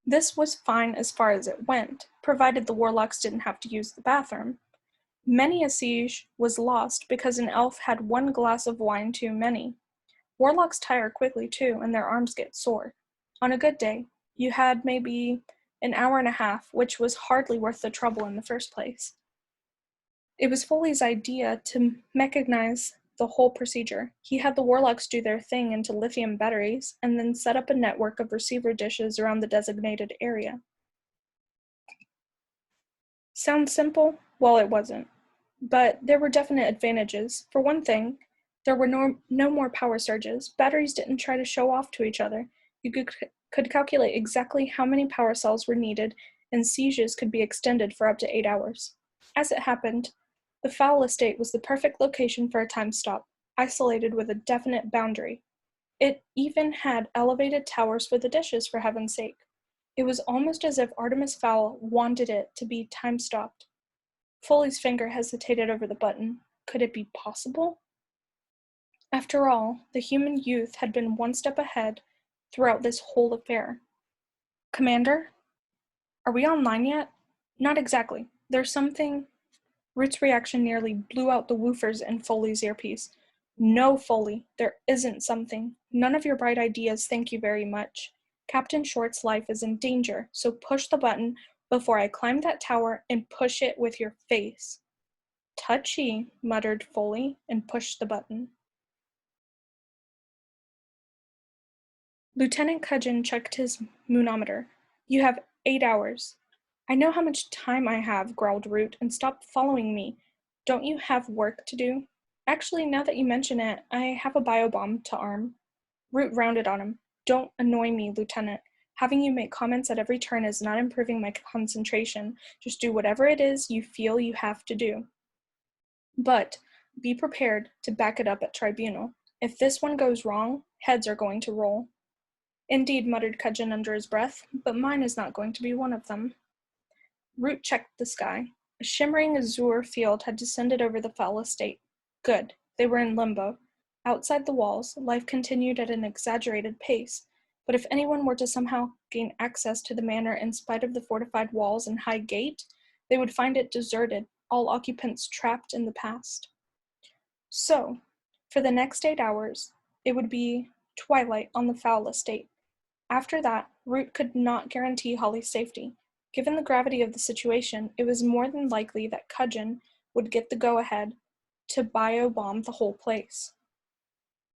This was fine as far as it went, provided the warlocks didn't have to use the bathroom. Many a siege was lost because an elf had one glass of wine too many. Warlocks tire quickly too, and their arms get sore. On a good day, you had maybe an hour and a half, which was hardly worth the trouble in the first place. It was Foley's idea to mechanize the whole procedure. He had the warlocks do their thing into lithium batteries, and then set up a network of receiver dishes around the designated area. Sounds simple? Well, it wasn't. But there were definite advantages. For one thing, there were no more power surges. Batteries didn't try to show off to each other. You could calculate exactly how many power cells were needed, and sieges could be extended for up to 8 hours. As it happened, the Fowl estate was the perfect location for a time stop, isolated with a definite boundary. It even had elevated towers for the dishes, for heaven's sake. It was almost as if Artemis Fowl wanted it to be time-stopped. Foley's finger hesitated over the button. Could it be possible? After all, the human youth had been one step ahead throughout this whole affair. Commander? Are we online yet? Not exactly. There's something. Root's reaction nearly blew out the woofers in Foley's earpiece. No, Foley, there isn't something. None of your bright ideas, thank you very much. Captain Short's life is in danger, so push the button before I climb that tower and push it with your face. Touchy, muttered Foley, and pushed the button. Lieutenant Cudgeon checked his moonometer. You have 8 hours. I know how much time I have, growled Root, and stop following me. Don't you have work to do? Actually, now that you mention it, I have a biobomb to arm. Root rounded on him. Don't annoy me, Lieutenant. Having you make comments at every turn is not improving my concentration. Just do whatever it is you feel you have to do. But be prepared to back it up at tribunal. If this one goes wrong, heads are going to roll. Indeed, muttered Cudgeon under his breath, but mine is not going to be one of them. Root checked the sky. A shimmering azure field had descended over the Fowl estate. Good. They were in limbo. Outside the walls, life continued at an exaggerated pace, but if anyone were to somehow gain access to the manor in spite of the fortified walls and high gate, they would find it deserted, all occupants trapped in the past. So, for the next 8 hours, it would be twilight on the Fowl estate. After that, Root could not guarantee Holly's safety. Given the gravity of the situation, it was more than likely that Cudgeon would get the go-ahead to bio-bomb the whole place.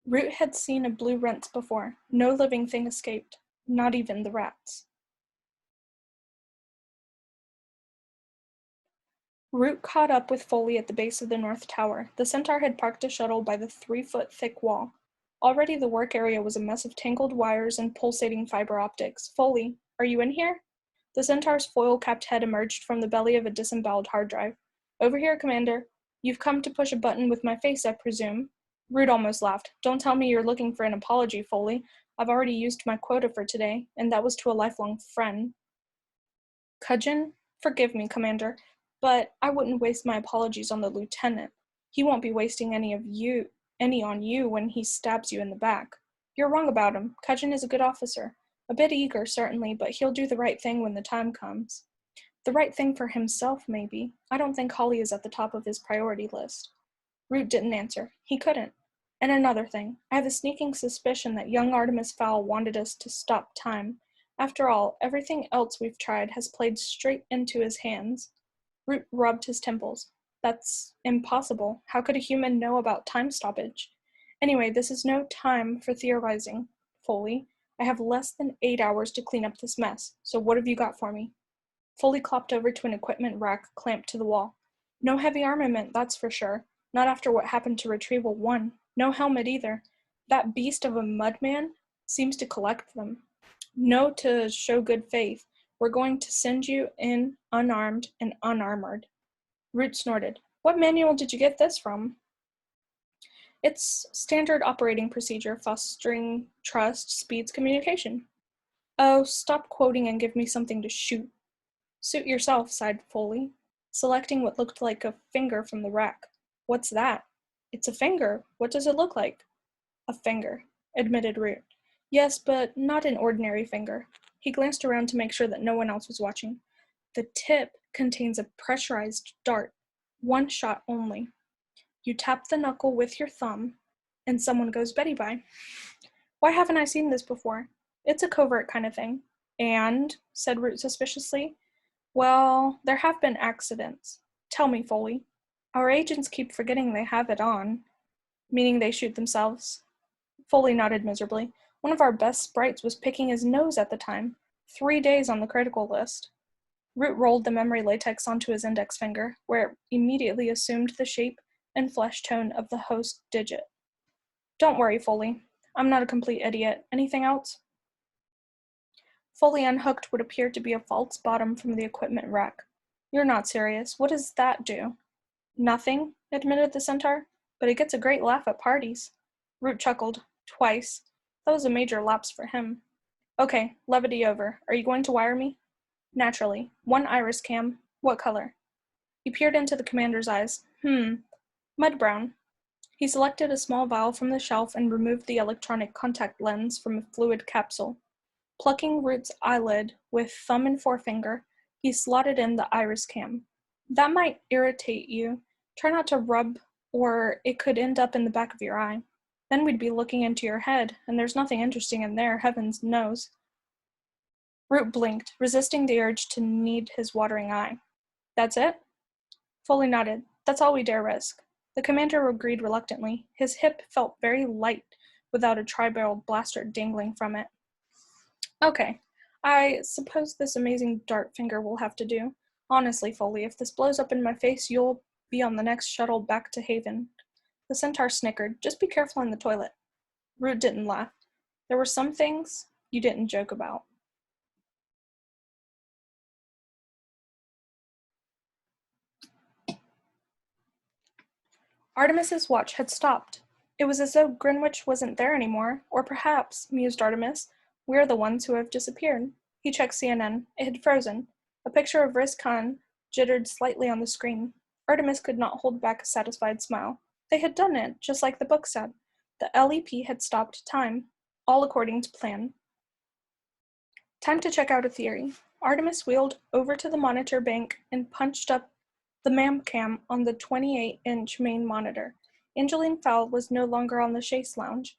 Root had seen a blue rent before. No living thing escaped, not even the rats. Root caught up with Foley at the base of the north tower. The centaur had parked a shuttle by the 3-foot-thick wall. Already the work area was a mess of tangled wires and pulsating fiber optics. Foley, are you in here? The centaur's foil-capped head emerged from the belly of a disemboweled hard drive. Over here, Commander. You've come to push a button with my face, I presume. Root almost laughed. Don't tell me you're looking for an apology, Foley. I've already used my quota for today, and that was to a lifelong friend. Cudgeon? Forgive me, Commander, but I wouldn't waste my apologies on the lieutenant. He won't be wasting any on you when he stabs you in the back. You're wrong about him. Cudgeon is a good officer. A bit eager, certainly, but he'll do the right thing when the time comes. The right thing for himself, maybe. I don't think Holly is at the top of his priority list. Root didn't answer. He couldn't. And another thing. I have a sneaking suspicion that young Artemis Fowl wanted us to stop time. After all, everything else we've tried has played straight into his hands. Root rubbed his temples. That's impossible. How could a human know about time stoppage? Anyway, this is no time for theorizing, Foley. I have less than 8 hours to clean up this mess, so what have you got for me? Foley clopped over to an equipment rack clamped to the wall. No heavy armament, that's for sure. Not after what happened to Retrieval 1. No helmet either. That beast of a mudman seems to collect them. No to show good faith. We're going to send you in unarmed and unarmored. Root snorted. What manual did you get this from? It's standard operating procedure, fostering trust, speeds communication. Oh, stop quoting and give me something to shoot. Suit yourself, sighed Foley, selecting what looked like a finger from the rack. What's that? It's a finger. What does it look like? A finger, admitted Root. Yes, but not an ordinary finger. He glanced around to make sure that no one else was watching. The tip contains a pressurized dart. One shot only. You tap the knuckle with your thumb, and someone goes Betty by. Why haven't I seen this before? It's a covert kind of thing. And, said Root suspiciously, well, there have been accidents. Tell me, Foley. Our agents keep forgetting they have it on. Meaning they shoot themselves. Foley nodded miserably. One of our best sprites was picking his nose at the time. 3 days on the critical list. Root rolled the memory latex onto his index finger, where it immediately assumed the shape and flesh tone of the host digit. Don't worry, Foley. I'm not a complete idiot. Anything else? Foley unhooked what appeared to be a false bottom from the equipment rack. You're not serious. What does that do? Nothing, admitted the centaur, but it gets a great laugh at parties. Root chuckled. Twice. That was a major lapse for him. Okay, levity over. Are you going to wire me? Naturally. One iris cam. What color? He peered into the commander's eyes. Mud brown. He selected a small vial from the shelf and removed the electronic contact lens from a fluid capsule. Plucking Root's eyelid with thumb and forefinger, he slotted in the iris cam. That might irritate you. Try not to rub, or it could end up in the back of your eye. Then we'd be looking into your head, and there's nothing interesting in there, heavens knows. Root blinked, resisting the urge to knead his watering eye. That's it? Foley nodded. That's all we dare risk. The commander agreed reluctantly. His hip felt very light without a tri-barreled blaster dangling from it. Okay, I suppose this amazing dart finger will have to do. Honestly, Foley, if this blows up in my face, you'll be on the next shuttle back to Haven. The centaur snickered. Just be careful in the toilet. Root didn't laugh. There were some things you didn't joke about. Artemis's watch had stopped. It was as though Greenwich wasn't there anymore, or perhaps, mused Artemis, we're the ones who have disappeared. He checked CNN. It had frozen. A picture of Riz Khan jittered slightly on the screen. Artemis could not hold back a satisfied smile. They had done it, just like the book said. The LEP had stopped time, all according to plan. Time to check out a theory. Artemis wheeled over to the monitor bank and punched up the MAM cam on the 28-inch main monitor. Angeline Fowl was no longer on the chaise lounge.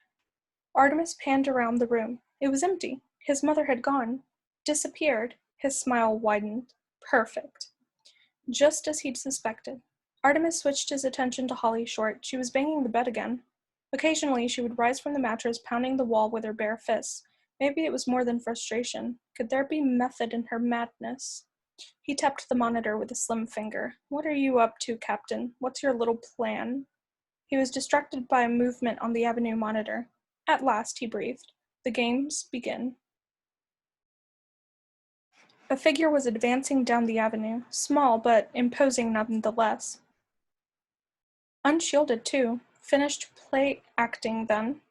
Artemis panned around the room. It was empty. His mother had gone. Disappeared. His smile widened. Perfect. Just as he'd suspected. Artemis switched his attention to Holly Short. She was banging the bed again. Occasionally, she would rise from the mattress, pounding the wall with her bare fists. Maybe it was more than frustration. Could there be method in her madness? He tapped the monitor with a slim finger. What are you up to, Captain? What's your little plan? He was distracted by a movement on the Avenue monitor. At last, he breathed. The games begin. A figure was advancing down the avenue, small but imposing nonetheless. Unshielded, too. Finished play acting, then.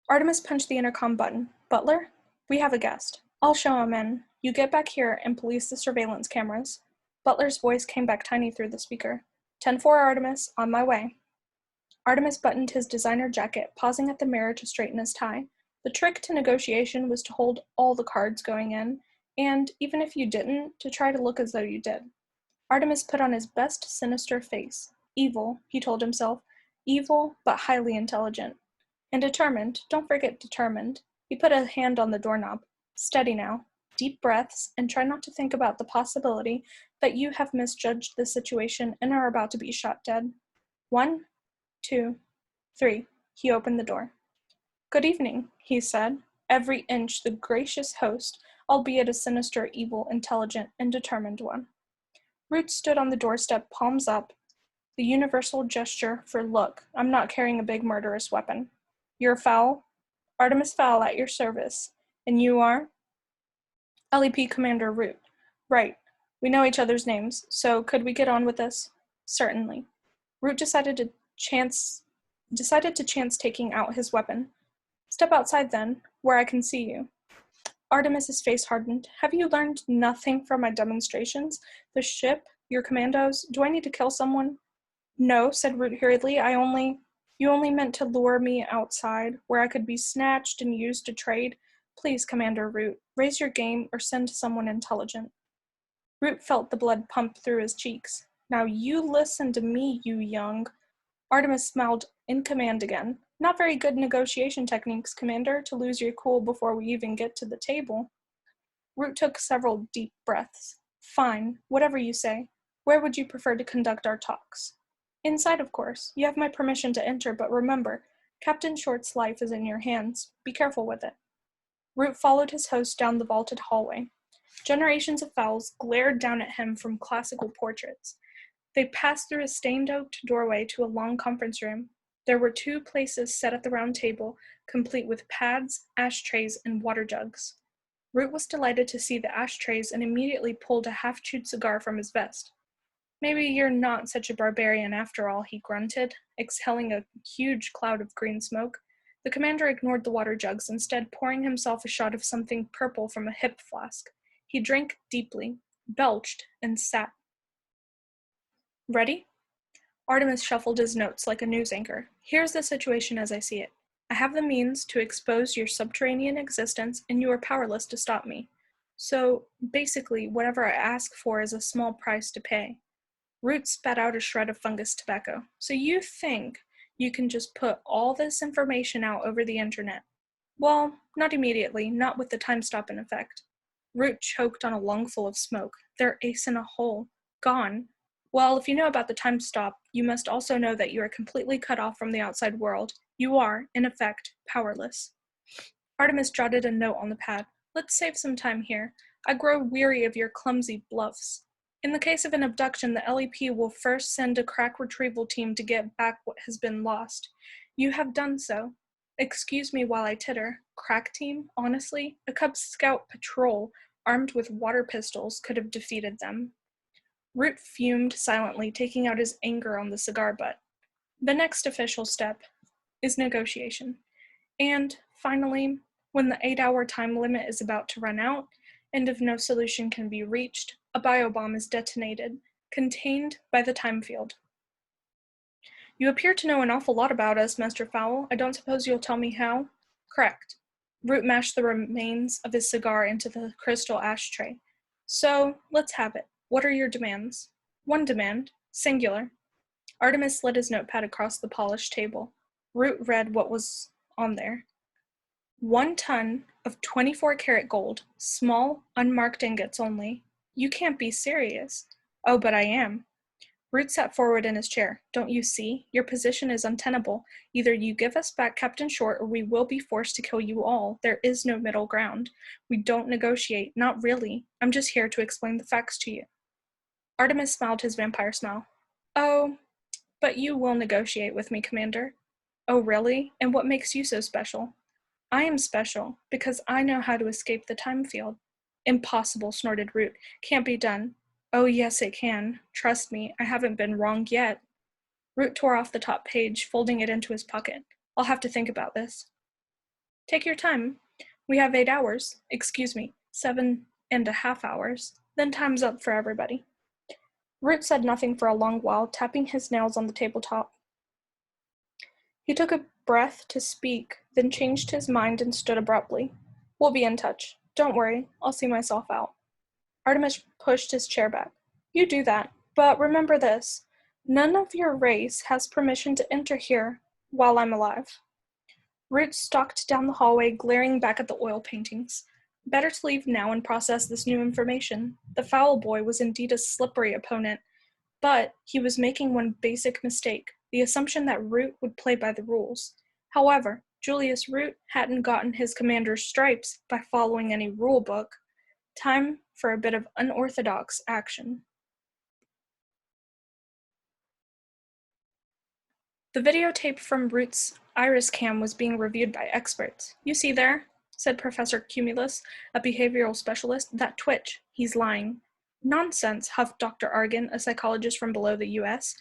Artemis punched the intercom button. Butler? We have a guest. I'll show him in. You get back here and police the surveillance cameras. Butler's voice came back tiny through the speaker. 10-4, Artemis. On my way. Artemis buttoned his designer jacket, pausing at the mirror to straighten his tie. The trick to negotiation was to hold all the cards going in, and, even if you didn't, to try to look as though you did. Artemis put on his best sinister face. Evil, he told himself. Evil, but highly intelligent. And determined. Don't forget determined. He put a hand on the doorknob. Steady now. Deep breaths, and try not to think about the possibility that you have misjudged the situation and are about to be shot dead. 1, 2, 3. He opened the door. Good evening, he said, every inch the gracious host, albeit a sinister, evil, intelligent, and determined one. Root stood on the doorstep, palms up, the universal gesture for look, I'm not carrying a big murderous weapon. You're Fowl? Artemis Fowl at your service. And you are? LEP Commander Root. Right. We know each other's names, so could we get on with this? Certainly. Root decided to chance taking out his weapon. Step outside then, where I can see you. Artemis's face hardened. Have you learned nothing from my demonstrations? The ship? Your commandos? Do I need to kill someone? No, said Root hurriedly. You only meant to lure me outside, where I could be snatched and used to trade. Please, Commander Root, raise your game or send someone intelligent. Root felt the blood pump through his cheeks. Now you listen to me, you young. Artemis smiled in command again. Not very good negotiation techniques, Commander, to lose your cool before we even get to the table. Root took several deep breaths. Fine, whatever you say. Where would you prefer to conduct our talks? Inside, of course. You have my permission to enter, but remember, Captain Short's life is in your hands. Be careful with it. Root followed his host down the vaulted hallway. Generations of fowls glared down at him from classical portraits. They passed through a stained oak doorway to a long conference room. There were 2 places set at the round table, complete with pads, ashtrays, and water jugs. Root was delighted to see the ashtrays and immediately pulled a half-chewed cigar from his vest. Maybe you're not such a barbarian after all, he grunted, exhaling a huge cloud of green smoke. The commander ignored the water jugs, instead pouring himself a shot of something purple from a hip flask. He drank deeply, belched, and sat. Ready? Artemis shuffled his notes like a news anchor. Here's the situation as I see it. I have the means to expose your subterranean existence, and you are powerless to stop me. So, basically, whatever I ask for is a small price to pay. Root spat out a shred of fungus tobacco. So you think you can just put all this information out over the internet? Well, not immediately, not with the time stop in effect. Root choked on a lungful of smoke. They're ace in a hole. Gone. Well, if you know about the time stop, you must also know that you are completely cut off from the outside world. You are, in effect, powerless. Artemis jotted a note on the pad. Let's save some time here. I grow weary of your clumsy bluffs. In the case of an abduction, the LEP will first send a crack retrieval team to get back what has been lost. You have done so. Excuse me while I titter. Crack team? Honestly, a Cub Scout patrol armed with water pistols could have defeated them. Root fumed silently, taking out his anger on the cigar butt. The next official step is negotiation. And, finally, when the 8-hour time limit is about to run out, and if no solution can be reached, a biobomb is detonated, contained by the time field. You appear to know an awful lot about us, Master Fowl. I don't suppose you'll tell me how? Correct. Root mashed the remains of his cigar into the crystal ashtray. So, let's have it. What are your demands? One demand. Singular. Artemis slid his notepad across the polished table. Root read what was on there. 1 ton of 24-karat gold, small, unmarked ingots only. You can't be serious. Oh, but I am. Root sat forward in his chair. Don't you see? Your position is untenable. Either you give us back Captain Short or we will be forced to kill you all. There is no middle ground. We don't negotiate. Not really. I'm just here to explain the facts to you. Artemis smiled his vampire smile. Oh, but you will negotiate with me, Commander. Oh, really? And what makes you so special? I am special, because I know how to escape the time field. Impossible, snorted Root. Can't be done. Oh, yes, it can. Trust me, I haven't been wrong yet. Root tore off the top page, folding it into his pocket. I'll have to think about this. Take your time. We have 8 hours. 7.5 hours. Then time's up for everybody. Root said nothing for a long while, tapping his nails on the tabletop. He took a breath to speak, then changed his mind and stood abruptly. We'll be in touch. Don't worry, I'll see myself out. Artemis pushed his chair back. You do that, but remember this. None of your race has permission to enter here while I'm alive. Root stalked down the hallway, glaring back at the oil paintings. Better to leave now and process this new information. The Fowl boy was indeed a slippery opponent, but he was making one basic mistake, the assumption that Root would play by the rules. However, Julius Root hadn't gotten his commander's stripes by following any rule book. Time for a bit of unorthodox action. The videotape from Root's Iris Cam was being reviewed by experts. You see there, said Professor Cumulus, a behavioral specialist, that twitch. He's lying. Nonsense, huffed Dr. Argan, a psychologist from below the U.S.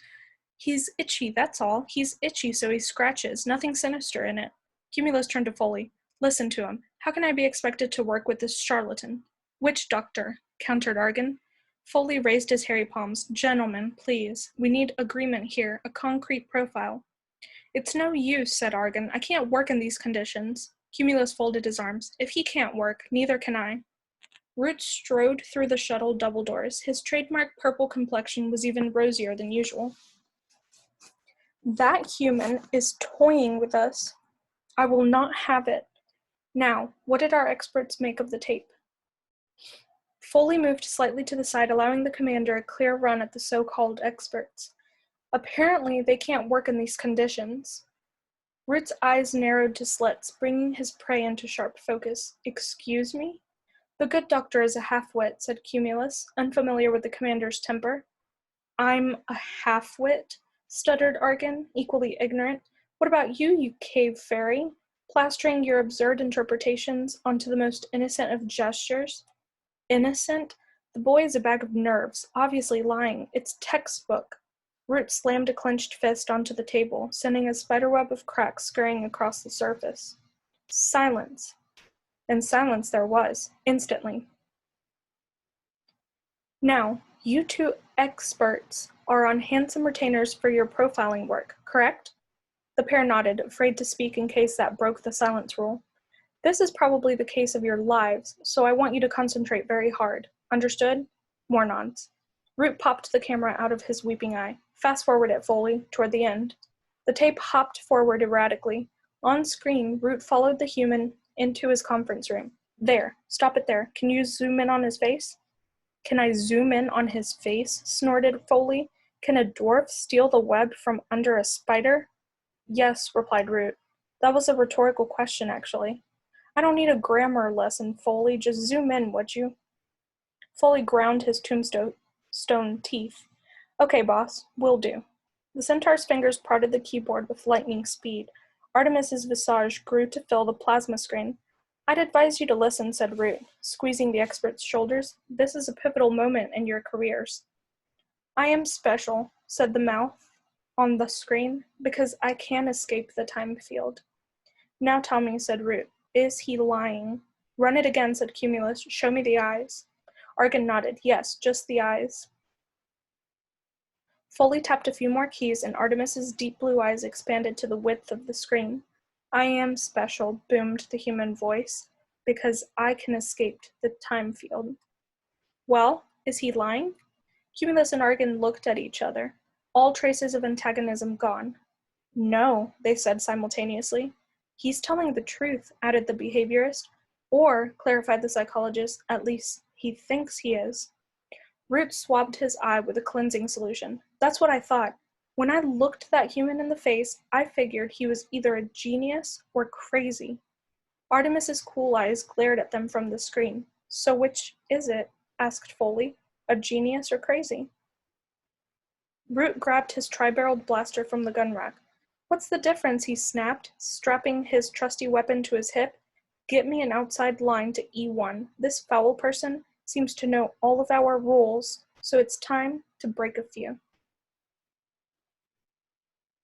He's itchy, that's all. He's itchy, so he scratches. Nothing sinister in it. Cumulus turned to Foley. Listen to him. How can I be expected to work with this charlatan? Witch doctor, countered Argan. Foley raised his hairy palms. Gentlemen, please. We need agreement here, a concrete profile. It's no use, said Argan. I can't work in these conditions. Cumulus folded his arms. If he can't work, neither can I. Root strode through the shuttle double doors. His trademark purple complexion was even rosier than usual. That human is toying with us. I will not have it. Now, what did our experts make of the tape? Foley moved slightly to the side, allowing the commander a clear run at the so-called experts. Apparently, they can't work in these conditions. Root's eyes narrowed to slits, bringing his prey into sharp focus. Excuse me? The good doctor is a half-wit, said Cumulus, unfamiliar with the commander's temper. I'm a half-wit? Stuttered Argan, equally ignorant. What about you, you cave fairy? Plastering your absurd interpretations onto the most innocent of gestures? Innocent? The boy is a bag of nerves, obviously lying. It's textbook. Root slammed a clenched fist onto the table, sending a spiderweb of cracks scurrying across the surface. Silence. And silence there was, instantly. Now, you two experts are on handsome retainers for your profiling work, correct? The pair nodded, afraid to speak in case that broke the silence rule. This is probably the case of your lives, so I want you to concentrate very hard. Understood? More nods. Root popped the camera out of his weeping eye. Fast forward it, Foley, toward the end. The tape hopped forward erratically. On screen, Root followed the human into his conference room. There. Stop it there. Can you zoom in on his face? Can I zoom in on his face? Snorted Foley. Can a dwarf steal the web from under a spider? Yes, replied Root. That was a rhetorical question, actually. I don't need a grammar lesson, Foley. Just zoom in, would you? Foley ground his tombstone teeth. Okay, boss. Will do. The centaur's fingers prodded the keyboard with lightning speed. Artemis's visage grew to fill the plasma screen. I'd advise you to listen, said Root, squeezing the expert's shoulders. This is a pivotal moment in your careers. I am special, said the mouth on the screen, because I can escape the time field. Now tell me, said Root, is he lying? Run it again, said Cumulus. Show me the eyes. Argan nodded. Yes, just the eyes. Foley tapped a few more keys, and Artemis's deep blue eyes expanded to the width of the screen. I am special, boomed the human voice, because I can escape the time field. Well, is he lying? Cumulus and Argan looked at each other, all traces of antagonism gone. No, they said simultaneously. He's telling the truth, added the behaviorist. Or, clarified the psychologist, at least he thinks he is. Root swabbed his eye with a cleansing solution. That's what I thought. When I looked that human in the face, I figured he was either a genius or crazy. Artemis's cool eyes glared at them from the screen. So which is it? Asked Foley. A genius or crazy? Root grabbed his tri-barreled blaster from the gun rack. What's the difference? He snapped, strapping his trusty weapon to his hip. Get me an outside line to E1. This Fowl person seems to know all of our rules, so it's time to break a few.